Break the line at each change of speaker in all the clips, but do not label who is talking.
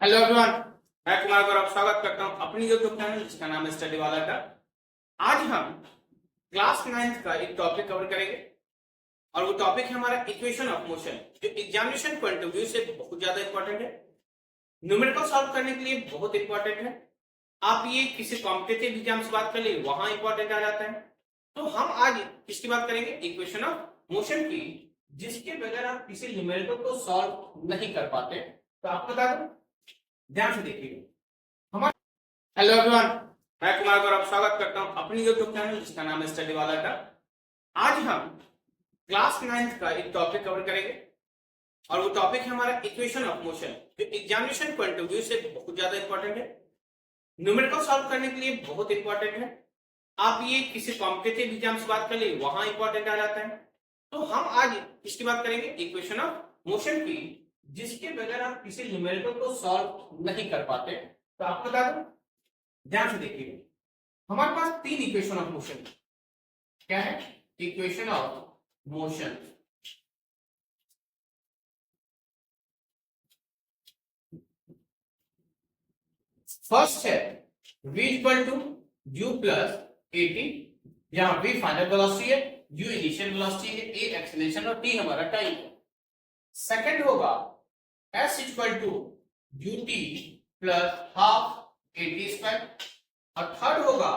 Hello everyone, मैं कुमार गौरव स्वागत करता हूं अपनी यूट्यूब चैनल जिसका नाम है स्टडी वाला का। आज हम क्लास 9th का एक टॉपिक कवर करेंगे और वो टॉपिक है हमारा इक्वेशन ऑफ मोशन, जो एग्जामिनेशन पॉइंट ऑफ व्यू से बहुत ज्यादा इंपॉर्टेंट है। न्यूमेरिकल सॉल्व करने के लिए बहुत इंपॉर्टेंट है। आप ये किसी कॉम्पिटिटिव एग्जाम से बात कर लिए वहां इंपॉर्टेंट आ जाता है। तो हम आज किसकी बात करेंगे? इक्वेशन ऑफ मोशन की, जिसके बगैर आप किसी न्यूमेरिकल को सॉल्व नहीं कर पाते। तो आपको बता दूं, ध्यान से देखिएगा। हमारा हेलो एवरीवन, मैं कुमार गौरव स्वागत करता हूं अपनी यूट्यूब चैनल जिसका नाम है स्टडी वाला का। आज हम क्लास 9th का एक टॉपिक कवर करेंगे और वो टॉपिक है हमारा इक्वेशन ऑफ मोशन, जो एग्जामिनेशन पॉइंट ऑफ व्यू से बहुत ज्यादा इंपॉर्टेंट है। न्यूमेरिकल सॉल्व करने के लिए बहुत इंपॉर्टेंट है। आप ये किसी कॉम्पिटिटिव एग्जाम से बात कर लिए वहां इंपॉर्टेंट आ जाता है। तो हम आज किसकी बात करेंगे? इक्वेशन ऑफ मोशन की, जिसके बगैर आप किसी न्यूमेरिकल को सॉल्व नहीं कर पाते। तो आपको बता दूं, ध्यान से देखिएगा। हमारे पास तीन इक्वेशन ऑफ मोशन क्या है? Equation of motion. फर्स्ट है v equal to u plus at, जहां v फाइनल वेलोसिटी है, u इनिशियल वेलोसिटी है, a एक्सेलरेशन और t हमारा टाइम है। सेकंड होगा s equal to ut plus half at square, और थर्ड होगा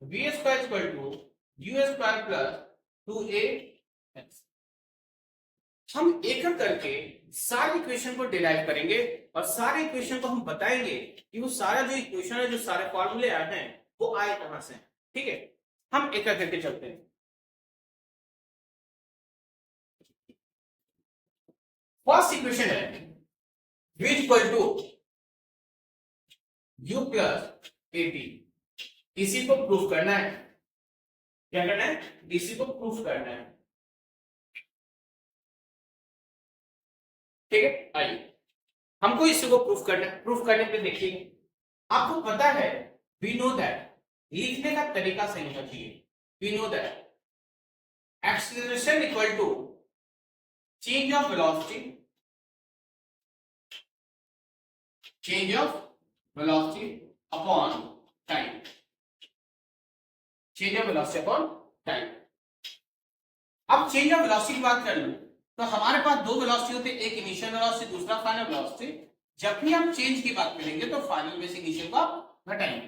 v square equal to u square plus 2ax। हम एक एक करके सारे इक्वेशन को डिराइव करेंगे और सारे इक्वेशन को हम बताएंगे कि वो सारा जो इक्वेशन है, जो सारे फॉर्मूले आए हैं, वो आए कहां से। ठीक है, हम एक एक करके चलते हैं। फर्स्ट इक्वेशन है v equal to u plus at। इसी को प्रूफ करना है। क्या करना है? इसी को प्रूफ करना है। ठीक है, आइए हमको इसी को प्रूफ करना है। प्रूफ करने के लिए देखिए, आपको पता है, वी नो दैट, लिखने का तरीका सही होना चाहिए। We know that acceleration equal to change of velocity, change of velocity upon time, change of velocity upon time. अब चेंज ऑफ वेलोसिटी की बात कर लूं तो हमारे पास दो वेलोसिटी होते हैं, एक इनिशियल वेलोसिटी, दूसरा फाइनल वेलोसिटी। जब भी हम चेंज की बात करेंगे तो फाइनल में से इनिशियल को आप घटाएंगे।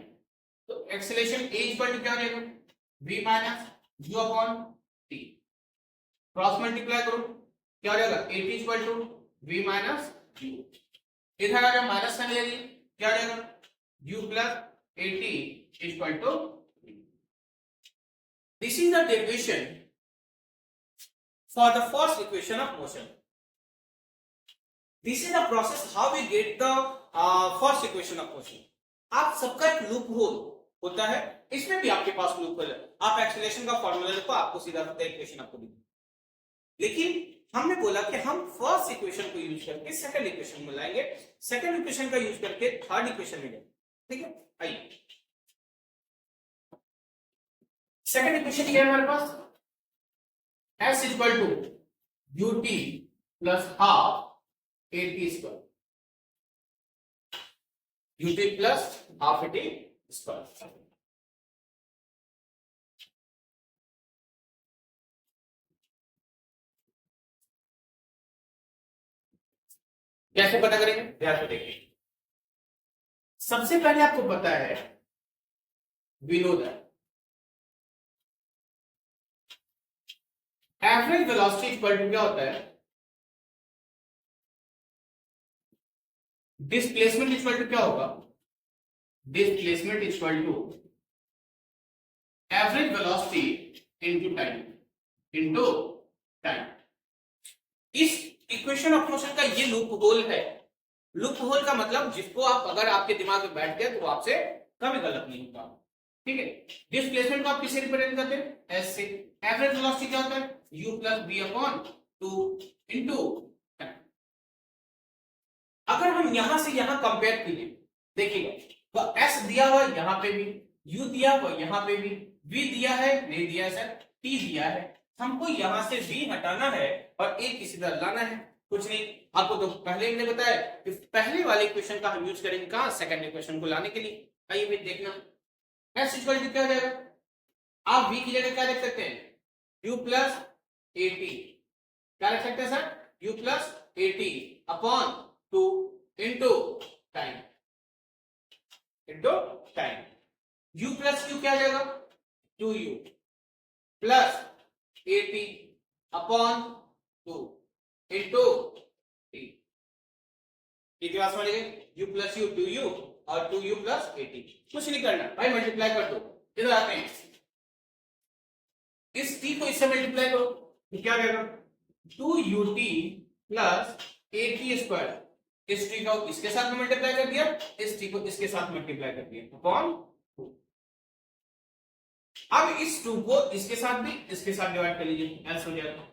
तो एक्सेलरेशन a इक्वल टू क्या हो जाएगा? v minus u upon t। Cross multiply करो, क्या हो जाएगा? at equal to v minus u। इधर आ जाए माइनस करने लगी, क्या हो जाएगा? u plus at equal to v। This is the derivation for the first equation of motion. This is the process how we get the first equation of motion. आप सबका एक लूप होल होता है, इसमें भी आपके पास लूप होल है। आप एक्सेलरेशन का फॉर्मूला लिखो, आपको सीधा सीधा इक्वेशन आपको दिखेगा। लेकिन हमने बोला कि हम फर्स्ट इक्वेशन को यूज करके सेकंड इक्वेशन में लाएंगे, सेकंड इक्वेशन का यूज करके थर्ड इक्वेशन में जाएंगे। ठीक है, आइए सेकंड इक्वेशन क्या है हमारे पास? s equal to ut plus half at square, ut plus half at square. कैसे पता करेंगे? ध्यान से देखिए। सबसे पहले आपको पता है, we know that average velocity equal to क्या होता है? डिस्प्लेसमेंट इक्वल टू क्या होगा? Displacement equal to average velocity into time, into time. इस इक्वेशन ऑफ मोशन का ये लूप होल है। लूप होल का मतलब जिसको आप अगर आपके दिमाग में बैठ गया तो वो आपसे कभी गलत नहीं होगा। ठीक है, डिस्प्लेसमेंट को आप किसे रिप्रेजेंट करते हैं? एस से। एवरेज वेलोसिटी क्या होता है? u plus v upon 2 into time. अगर हम यहां से यहां कंपेयर कीजिए, देखिएगा तो s दिया हुआ यहां पे भी, u दिया हुआ यहां पे भी, v दिया है, नहीं दिया है सर, t दिया है। हमको यहां से v हटाना है और a किसी तरह लाना है। कुछ नहीं, आपको तो पहले मैंने बताया कि पहले वाले इक्वेशन का हम यूज करेंगे कहां, सेकंड इक्वेशन को लाने के लिए। आइए भाई देखना, s इक्वल टू क्या हो जाएगा, आप v की जगह क्या लिख सकते हैं, u प्लस ए टी, क्या लिख सकते हैं sir, u plus a T upon 2 into time, into time. u plus q क्या आ जाएगा, 2u plus a T upon 2 into T. कितनी बात समझ गए, u प्लस यू 2u और 2u प्लस ए टी। कुछ नहीं करना भाई, मल्टीप्लाई कर दो, इधर आते हैं, इस t को इससे मल्टीप्लाई करो तो क्या रहेगा, 2ut plus a t square, इस t को इसके साथ में मल्टीप्लाई कर दिया, इस t को इसके साथ मल्टीप्लाई कर दिया अपॉन 2। अब इस 2 को इसके साथ भी इसके साथ डिवाइड कर लीजिए, s हो जाएगा,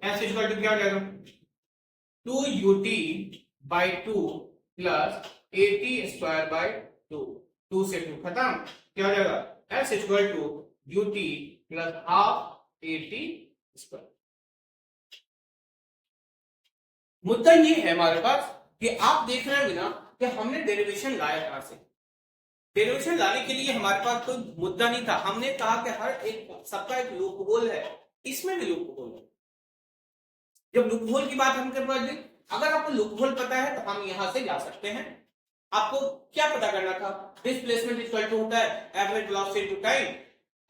s इक्वल टू क्या हो जाएगा, 2ut by 2 plus a t square by 2, 2 से 2 खत्म, क्या हो जाएगा, s equal to ut plus half a t square. मुद्दा ये है हमारे पास कि आप देख रहे हैं ना कि हमने डेरिवेशन लाया कहां से, डेरिवेशन लाने के लिए हमारे पास कोई मुद्दा नहीं था, हमने कहा कि हर एक सबका एक लूप होल है, इसमें भी लूप होल है। जब लूप होल की बात हम कर रहे थे, अगर आपको लूप होल पता है तो हम यहां से जा सकते हैं। आपको क्या पता करना था, डिस्प्लेसमेंट इक्वल टू होता है average velocity into time,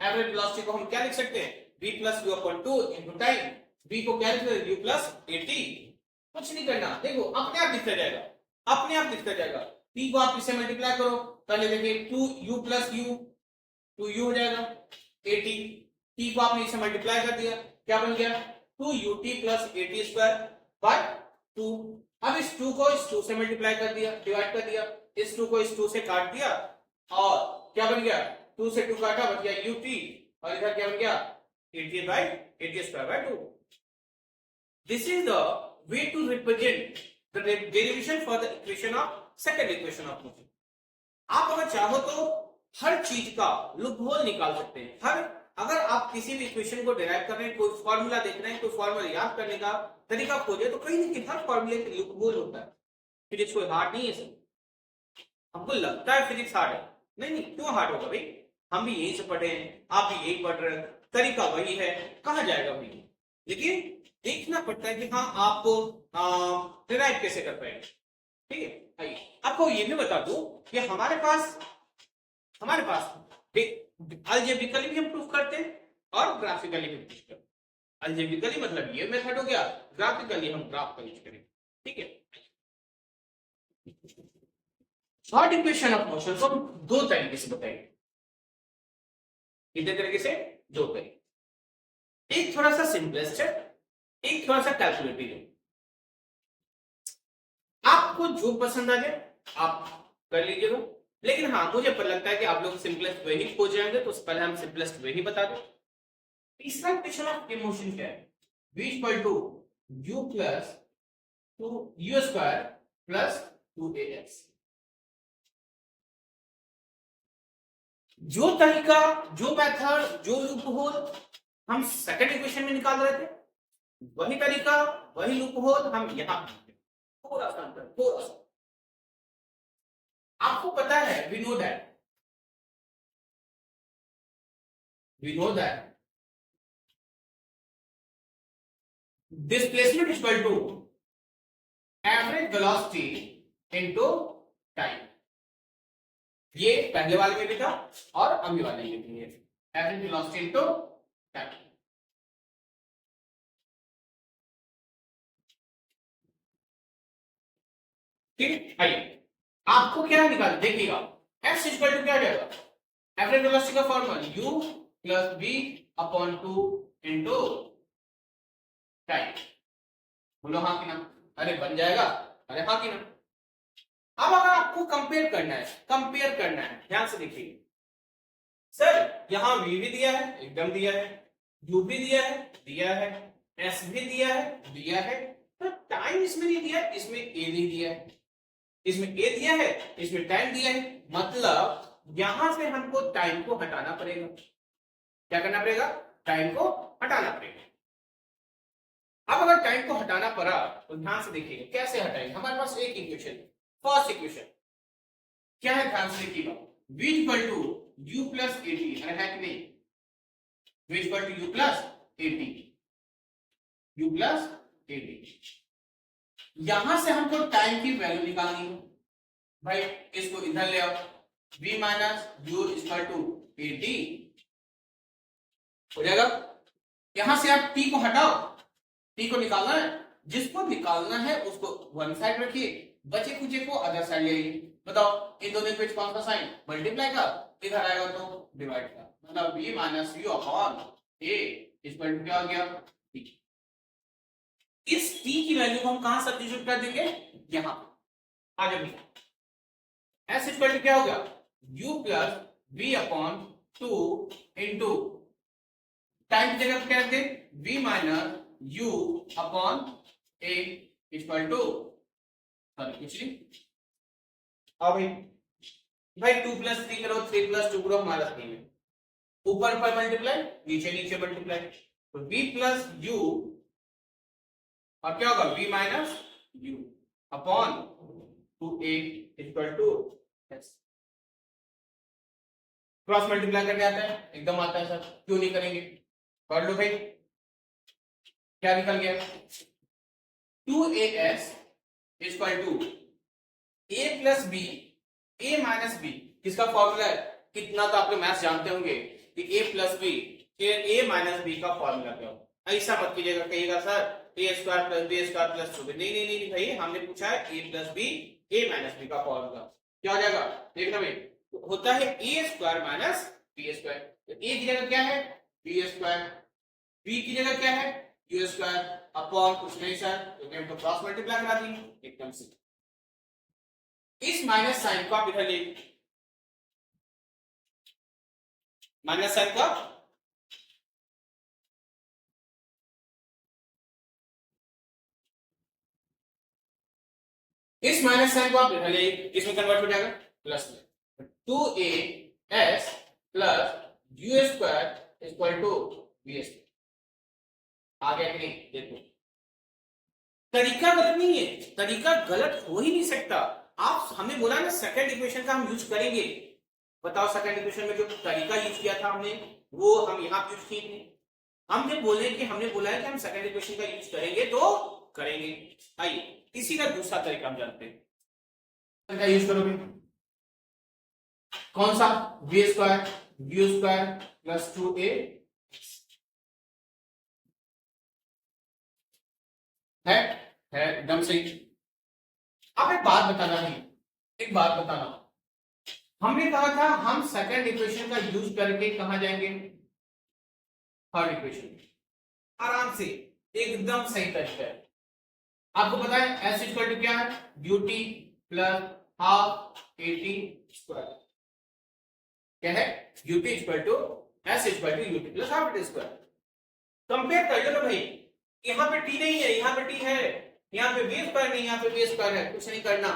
average velocity को हम क्या लिख सकते हैं, v plus u upon 2 into time, v को क्या लिख सकते हैं, u प्लस ए टी। कुछ नहीं करना, देखो अपने आप दिखता जाएगा, अपने आप दिखता जाएगा। t को आप इससे मल्टीप्लाई करो, पहले देखिए 2u प्लस u, 2u हो जाएगा, ए टी, t को आपने इससे मल्टीप्लाई कर दिया, क्या बन गया, 2ut plus a t square by 2। अब इस 2 को इस 2 से मल्टीप्लाई कर दिया, डिवाइड कर दिया, इस 2 को इस 2 से काट दिया और क्या बन गया, 2 से 2 काटा बच गया ut और इधर क्या बन गया, at by at square by 2। This is the way to represent the derivation for the equation of second equation of motion. आप अगर चाहो तो हर चीज का लूप होल निकाल सकते हैं, हर अगर आप किसी भी इक्वेशन को डिराइव कर रहे हैं, कोई फॉर्मूला देख रहे हैं, कोई फॉर्मूला याद करने का तरीका खोजे, तो कहीं ना कहीं हर फॉर्मूले के लूप होल होता है। फिजिक्स कोई हार्ड नहीं है सर, हमको लगता है फिजिक्स हार्ड है, नहीं नहीं क्यों हार्ड होगा भाई, हम भी यही से पढ़े हैं, आप भी यही पढ़ रहे हैं, तरीका वही है, कहां जाएगा भाई, लेकिन देखना पड़ता है कि हाँ आपको डिराइव कैसे कर पाएंगे। ठीक है, आइए आपको ये भी बता दूं कि हमारे पास अलजेब्रिकली भी हम प्रूफ करते हैं और ग्राफिकली भी प्रूफ करते हैं। अलजेब्रिकली मतलब ये मेथड हो गया, ग्राफिकली हम ग्राफ का यूज करेंगे। ठीक है, थर्ड इक्वेशन ऑफ मोशन को हम दो तरीके से बताएंगे, कितने तरीके से, दो तरीके, एक थोड़ा सा सिंपलेस्ट है, एक थोड़ा सा कैलकुलेटिव है। आपको जो पसंद आ जाए आप कर लीजिएगा, लेकिन हाँ मुझे पर लगता है कि आप लोग सिंपलेस्ट वे ही खोज जाएंगे, तो पहले हम सिंपलेस्ट वे ही बता दें। तीसरा इक्वेशन ऑफ मोशन क्या है, v equal to u plus 2u square plus 2ax। जो तरीका, जो मेथड, जो लूप होल हम सेकंड इक्वेशन में निकाल रहे थे, वही तरीका, वही लूप होल हम यहां, थोड़ा सा अंतर, थोड़ा सा। आपको पता है, we know that displacement is equal to average velocity into time। ये पहले वाले में भी था और अभी वाले में भी है, एवरेज वेलोसिटी into टाइम। ठीक, आइए आपको क्या निकाल, देखिएगा x इक्वल टू क्या आ जाएगा, एवरेज वेलोसिटी का formula u plus v upon 2 into time. बोलो हाँ कि ना, अरे बन जाएगा, अरे हाँ कि ना। अब अगर आपको कंपेयर करना है, ध्यान से देखिए सर, यहां v भी दिया है, एकदम दिया है, u भी दिया है, s भी दिया है, तो टाइम इसमें नहीं दिया है, इसमें a नहीं दिया है, इसमें a दिया है, इसमें टाइम दिया है, मतलब यहां से हमको टाइम को हटाना पड़ेगा। क्या करना पड़ेगा, टाइम को हटाना पड़ेगा। अब अगर टाइम को हटाना पड़ा तो ध्यान से देखिएगा कैसे हटाएंगे। हमारे पास एक इक्वेशन, फर्स्ट इक्वेशन क्या है, ध्यान से देखिएगा, v equal to u plus a t, है कि नहीं, v equal to u plus a t, u plus a t. यहां से हमको टाइम की वैल्यू निकालनी है भाई, इसको इधर ले आओ, v minus u equal to a t हो जाएगा। यहां से आप t को हटाओ, t को निकालना है, जिसको निकालना है उसको वन साइड रखिए, बचे कुचे को अदर साइड ले आइए। बताओ इन दोनों के बीच कौन सा साइन, मल्टीप्लाई का, इधर आएगा तो डिवाइड का, मतलब v minus u upon a equal to क्या हो गया, t। इस t की वैल्यू को हम कहां सब्स्टिट्यूट कर देंगे, यहां आ जाओ, s इक्वल टू क्या होगा, u plus v upon 2 into time की जगह क्या रख दे, v minus u upon a equal to, sorry कुछ नहीं, अब भाई 2 प्लस 3 करो, 3 प्लस 2 करो, हमारा 3 है, ऊपर पर मल्टीप्लाई, नीचे नीचे मल्टीप्लाई, तो v प्लस u और क्या होगा v minus u upon 2a equal to s। Cross multiply करने आता है, एकदम आता है सर, क्यों नहीं करेंगे, कर लो भाई, क्या निकल गया, 2as equal to a plus b, a minus b, किसका फॉर्मूला है, कितना तो आप लोग मैथ्स जानते होंगे कि a प्लस b, फिर a माइनस b का फॉर्मूला क्या हो। ऐसा मत कीजिएगा, कहिएगा sir a square plus b square plus 2b, नहीं नहीं नहीं भाई, हमने पूछा है a plus b, a minus b का फॉर्मूला क्या हो जाएगा, देखना भाई, होता है a square minus b square, तो a की जगह क्या है b स्क्वायर, b की जगह क्या है u स्क्वायर, अपॉन कुछ नहीं सर, क्योंकि हमको क्रॉस मल्टीप्लाई करा दी, एकदम से। इस माइनस साइन को आप इधर ले, माइनस साइन का इस माइनस साइन को आप इधर ले, इसमें कन्वर्ट हो जाएगा प्लस में, 2as plus u square equal to v square, आ गया कि नहीं, देखो तरीका गलत नहीं है, तरीका गलत हो ही नहीं सकता। आप हमने बोला ना सेकंड इक्वेशन का हम यूज करेंगे, बताओ सेकंड इक्वेशन में जो तरीका यूज किया था हमने वो हम यहाँ यूज किए थे, हमने बोला है कि हम सेकंड इक्वेशन का यूज करेंगे तो करेंगे। आइए इसी का दूसरा तरीका हम जानते हैं, यूज करोगे कौन सा, v square u square plus 2a है एकदम सही। अब एक बात बताना है, एक बात बताना, हमने कहा था हम सेकंड इक्वेशन का यूज करके कहां जाएंगे, थर्ड इक्वेशन, आराम से, एकदम सही तरीका है। आपको पता है s इक्वल टू क्या है, ut plus half at square, क्या है ut equal to s equal to ut plus half at square. Compare कर लो ना भाई, यहाँ पे t नहीं है, यहाँ पे t है, यहाँ पे v स्क्वायर नहीं, यहाँ पे v स्क्वायर है, कुछ नहीं करना,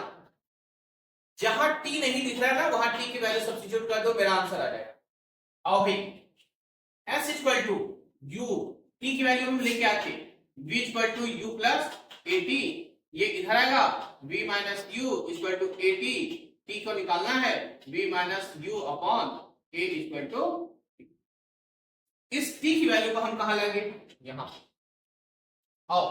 जहां t नहीं दिख रहा है ना वहां t की वैल्यू सब्स्टिट्यूट कर दो, मेरा आंसर आ जाएगा। आओ भाई s equal to u, t की वैल्यू हम लेके आते, v equal to u plus at, ये इधर आएगा v minus u equal to at, t को निकालना है v minus u upon a equal to, इस t की वैल्यू को हम कहां लाएंगे, यहां, आओ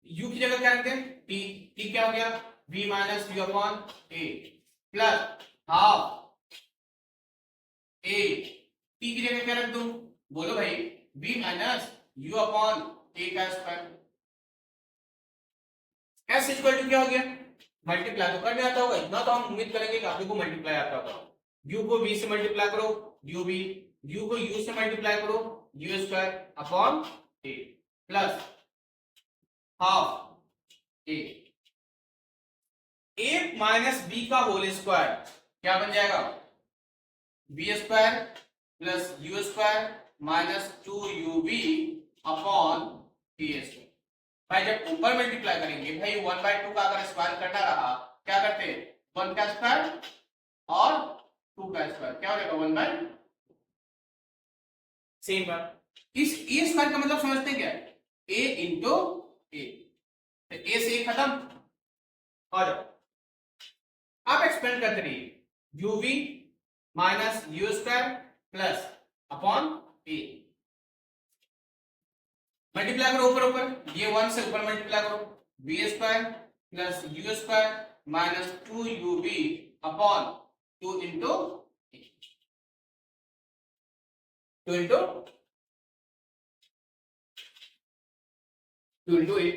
u की जगह क्या रखते हैं t, t क्या हो गया v minus u upon a plus half a, t की जगह क्या रख दूं, बोलो भाई, v minus u upon a का स्क्वायर, s इक्वल टू क्या हो गया, मल्टीप्लाई तो करने आता होगा, इतना तो हम उम्मीद करेंगे कि आप लोगों को मल्टीप्लाई आता होगा, u को v से मल्टीप्लाई करो uv, u को u से मल्टीप्लाई करो u square upon a plus half a minus b का होल स्क्वायर क्या बन जाएगा, b square plus u square minus 2ub upon a square. भाई जब ऊपर मल्टीप्लाई करेंगे भाई 1/2 का अगर स्क्वायर करना रहा, क्या करते हैं 1 का स्क्वायर और 2 का स्क्वायर, क्या हो जाएगा 1/, सेम बात, इस ए स्क्वायर का मतलब समझते हैं क्या, ए इंटू ए, ए से ए खत्म। और अब एक्सपेंड करते रहिए, u v minus u square plus upon a, multiply करो ऊपर ऊपर, ये 1 से ऊपर मल्टीप्लाई करो, b square plus u square minus 2ub upon 2 into 2 into 2 into a.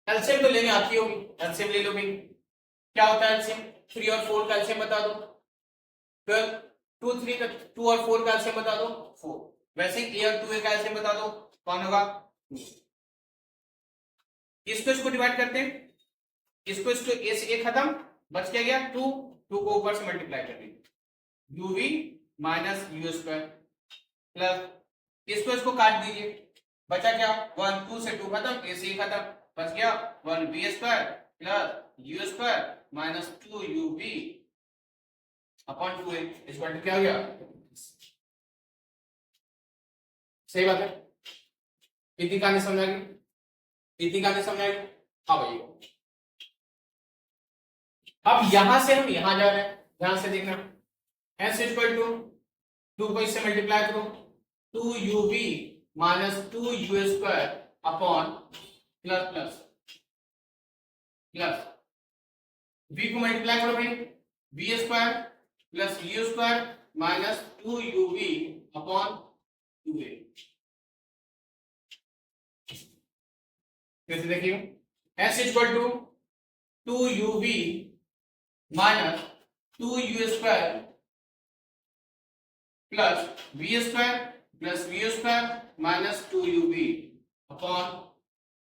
LCM तो लेने आती होगी, एलसीएम ले लो भाई। क्या होता है एलसीएम, 3 और 4 का एलसीएम बता दो, 12, 2 3 का 2 और 4 का एलसीएम बता दो 4। वैसे ही ए और 2a का एलसीएम बता दो, कौन होगा, इसको डिवाइड करते हैं, इसको ए से ए खत्म, बच क्या गया 2, 2 को ऊपर से मल्टीप्लाई कर दीजिए, UV minus u square plus इसको काट दीजिए, बचा क्या 1, 2 से 2 खत्म, ए से ए खत्म, बच गया 1b square plus u square minus 2ub upon 2a equal to क्या हो गया, सही बात है। इतनी कहानी समझ आ गई, इतनी कहानी समझ आ गई। हाँ भाई, अब यहां से हम यहां जा रहे हैं, ध्यान से देखना, s इक्वल टू 2 को इससे मल्टीप्लाई करो, 2ub minus 2u square upon plus plus plus v को मल्टीप्लाई करो भाई, v square plus u square minus 2ub upon 2a। कैसे देखिए, s equal to 2ub minus 2u square plus v square plus v square minus 2ub upon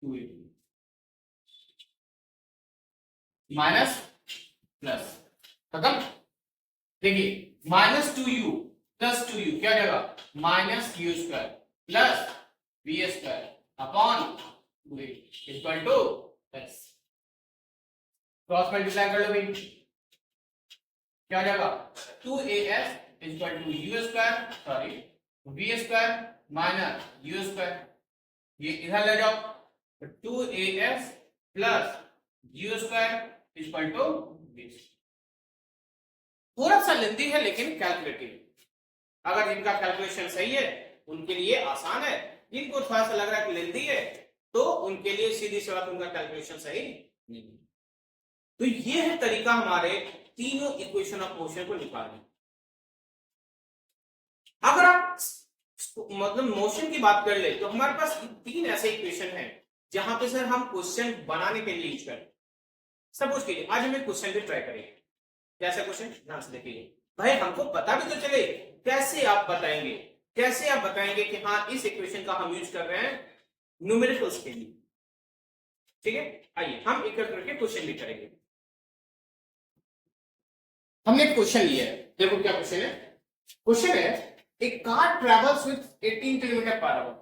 2a minus plus खत्म। देखिए minus 2u plus 2u क्या जाएगा, minus u square plus v square upon 2a equal to s। Cross multiply कर लो भाई, क्या जाएगा 2as equal to u square sorry v square minus u square, ये इधर ले जाओ, 2as plus u square equal to v। थोड़ा सा लेंथी है लेकिन कैलकुलेटिव, अगर जिनका कैलकुलेशन सही है उनके लिए आसान है, जिनको थोड़ा सा लग रहा है कि लेंथी है तो उनके लिए सीधी सी बात, उनका कैलकुलेशन सही नहीं। तो ये है तरीका हमारे तीनों इक्वेशन ऑफ मोशन को निकालने। अगर आप मतलब मोशन की बात कर ले तो हमारे पास 3 ऐसे इक्वेशन हैं जहां पे सर हम क्वेश्चन बनाने के लिए यूज करें। सपोज कीजिए आज हम एक क्वेश्चन भी ट्राई करेंगे, कैसा क्वेश्चन, ध्यान से देखिए भाई, हमको पता भी तो चले कैसे आप बताएंगे, कैसे आप बताएंगे कि हाँ इस इक्वेशन का हम यूज कर रहे हैं न्यूमेरिकल्स के लिए। ठीक है, आइए हम एक करके क्वेश्चन भी करेंगे। हमने एक क्वेश्चन लिया है, देखो क्या क्वेश्चन है। क्वेश्चन है a car travels with 18 kilometre per hour,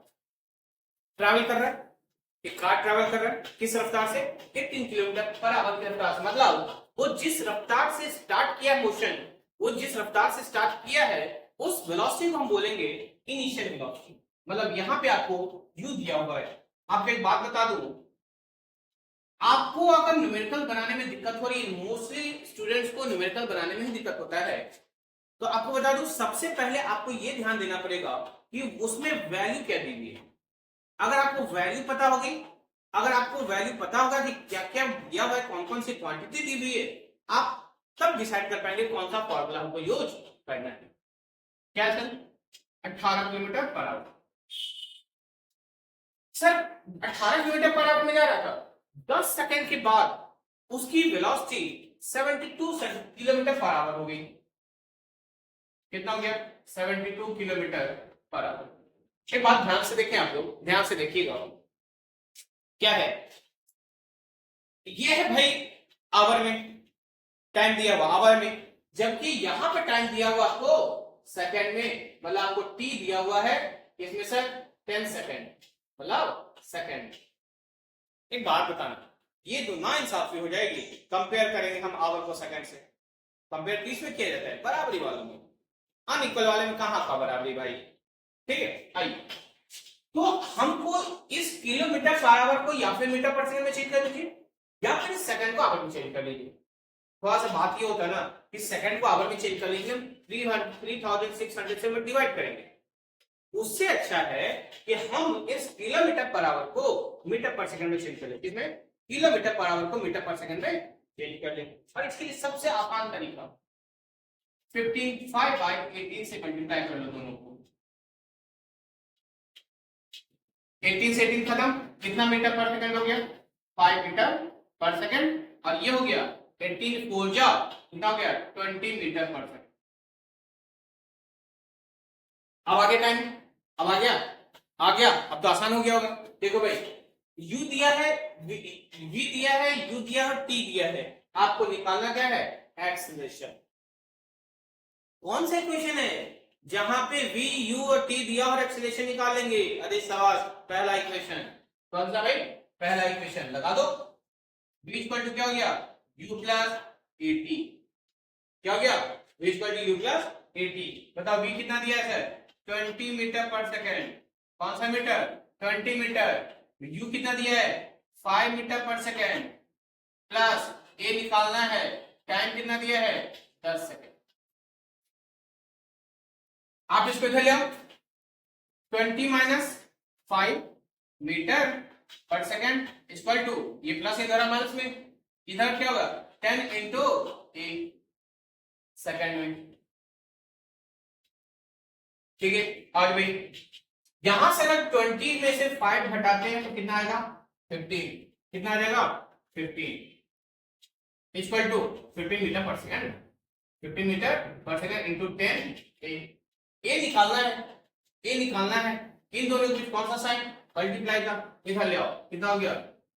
travel कर रहा है, एक कार ट्रैवल कर रहा है किस रफ्तार से, 18 किलोमीटर पर आवर की रफ्तार से। मतलब वो जिस रफ्तार से स्टार्ट किया क्वेश्चन, वो जिस रफ्तार से स्टार्ट किया है उस वेलोसिटी को हम बोलेंगे इनिशियल वेलोसिटी। मतलब यहां पे आपको u दिया हुआ है। आपको एक बात बता दूं, आपको अगर न्यूमेरिकल बनाने में दिक्कत हो रही है, मोस्टली स्टूडेंट्स को न्यूमेरिकल बनाने में ही दिक्कत होता है, तो आपको बता दूं सबसे पहले आपको ये ध्यान देना पड़ेगा कि उसमें वैल्यू क्या दी हुई है। अगर आपको वैल्यू पता होगी, अगर आपको वैल्यू पता होगा कि क्या क्या दिया हुआ है, कौन कौन सी क्वांटिटी दी हुई है, आप तब डिसाइड कर पाएंगे कौन सा फॉर्मूला हमको यूज करना है। क्या sir 18 kilometre per our, sir 18 kilometre per our में जा रहा था, 10 सेकंड के बाद उसकी वेलोसिटी 72 किलोमीटर पर आवर हो गई। कितना हो गया 72 किलोमीटर पर आवर। एक बात ध्यान से देखें, आप लोग ध्यान से देखिएगा, क्या है ये है भाई आवर में, टाइम दिया हुआ आवर में, जबकि यहां पर टाइम दिया हुआ आपको सेकंड में, मतलब आपको टी दिया हुआ है इसमें सर 10 सेकंड, मतलब सेकंड। एक बात बताना, ये तो ना इंसाफी हो जाएगी, कंपेयर करेंगे हम आवर को सेकंड से। कंपेयर किस में किया जाता है, बराबरी वालों में, अनइक्वल वाले में कहां का बराबरी भाई। ठीक है, आइए तो हमको इस किलोमीटर पर आवर को या फिर मीटर पर सेकंड में चेंज कर लीजिए या फिर सेकंड को आवर में चेंज कर लीजिए। थोड़ा सा बात ये होता है ना कि सेकंड को आवर में चेंज कर लीजिए, 3600 से डिवाइड करेंगे। उससे अच्छा है कि हम इस किलोमीटर पर आवर को मीटर पर सेकंड में चेंज कर लें। इसमें किलोमीटर पर आवर को मीटर पर सेकंड में चेंज कर लें। और इसके लिए सबसे आसान तरीका 15/18 से मल्टीप्लाई कर लो दोनों को। 18 से 18 खत्म, कितना मीटर पर सेकंड हो गया? 5 मीटर पर सेकंड। और ये हो गया 18 4 जा कितना हो गया? 20 मीटर पर सेकंड। अब आगे टाइम, अब आ गया, अब तो आसान हो गया होगा। देखो भाई, u दिया है, v दिया है, u दिया है, t दिया है, आपको निकालना क्या है? एक्सीलरेशन। कौन सा इक्वेशन है जहां पे v, u और t दिया और एक्सीलरेशन निकालेंगे? अरे शाबाश, पहला इक्वेशन। कौन सा भाई? पहला इक्वेशन लगा दो। v इक्वल टू क्या हो गया? u plus at। क्या हो गया? v equal to u plus at। बताओ v कितना दिया है सर? 20 मीटर पर सेकेंड। कौन सा मीटर? 20 मीटर। u कितना दिया है? 5 मीटर पर सेकेंड प्लस a निकालना है, टाइम कितना दिया है? 10 सेकेंड। आप इसको इधर ले आओ, 20 माइनस 5 मीटर पर सेकेंड इक्वल टू, ये प्लस इधर है माइनस में, इधर क्या होगा? 10 इंटू a सेकेंड में। ठीक है, आज भाई यहां से अगर 20 में से 5 घटाते हैं तो कितना आएगा? 15। कितना आ जाएगा? 15 इक्वल टू 15 मीटर पर सेकेंड, 15 मीटर पर सेकेंड इंटू 10 ए निकालना है, ए निकालना है। इन दोनों के बीच कौन सा साइन? मल्टीप्लाई का। इधर ले आओ, कितना हो गया?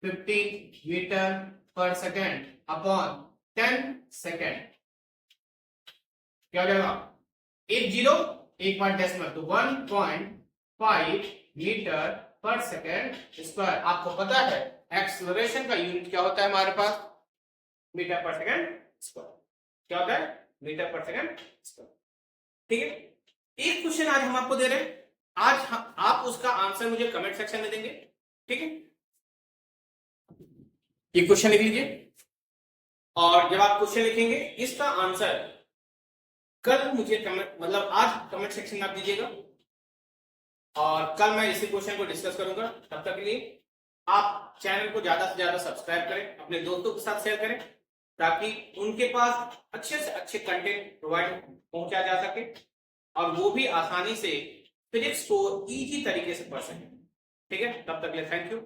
15 मीटर पर सेकेंड अपॉन 10 सेकेंड। क्या हो जाएगा? 10 एक बार डेसिमल तो 1.5 मीटर पर सेकेंड स्क्वायर। आपको पता है एक्सेलरेशन का यूनिट क्या होता है हमारे पास? मीटर पर सेकेंड स्क्वायर। क्या होता है? मीटर पर सेकेंड स्क्वायर। ठीक है, एक क्वेश्चन आज हम आपको दे रहे हैं, आज आप उसका आंसर मुझे कमेंट सेक्शन में देंगे। ठीक है, ये क्वेश्चन लिख लीजिए और जब आप क्वेश्चन लिखेंगे इसका आंसर कल मुझे कमेंट, मतलब आज कमेंट सेक्शन में आप दीजिएगा और कल मैं इसी क्वेश्चन को डिस्कस करूंगा। तब तक के लिए आप चैनल को ज्यादा से ज्यादा सब्सक्राइब करें, अपने दोस्तों के साथ शेयर करें ताकि उनके पास अच्छे से अच्छे कंटेंट प्रोवाइड पहुंचा जा सके और वो भी आसानी से फिजिक्स को इजी तरीके से पढ़ सके। ठीक है, तब तक के लिए थैंक यू।